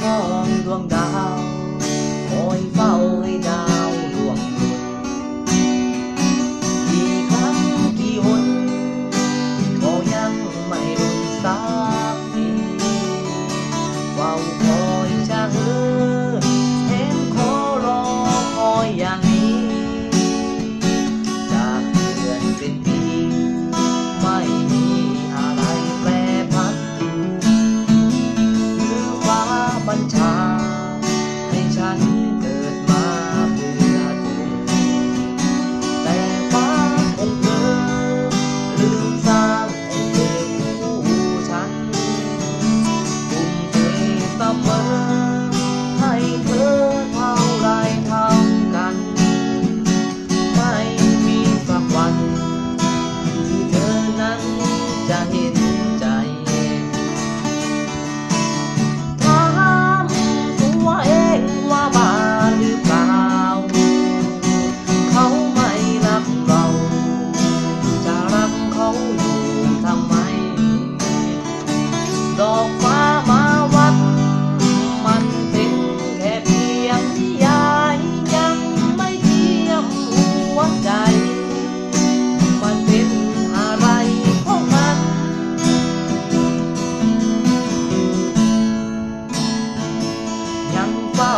มองดวงดาวคอยเฝ้าให้ดาวดวงหยุดกี่ครั้งกี่หนก็ยังไม่หลุดสักทีเฝ้าคอยจะเห็นขอรอคอยอย่างนี้จากเดือนเป็นปีไม่มีอะไรแปรผันหรือฟ้าบัญชาให้ฉันเกิดมาเพื่อเธอแต่ฟ้าคงเผลอลืมสร้างให้เธอคู่ฉันทุ่มเทเสมอให้เธอเท่าไรเท่ากันไม่มีสักวันที่เธอนั้นจะเห็นใจถามตัวเองว่าบ้าหรือเปล่าเขาไม่รักเราจะรักเขาอยู่ทำไมดอกฟ้ามาวัดมันเป็นแค่เพียงนิยายยังไม่เทียมหัวใจมันเป็นอะไรของมันยังเฝ้า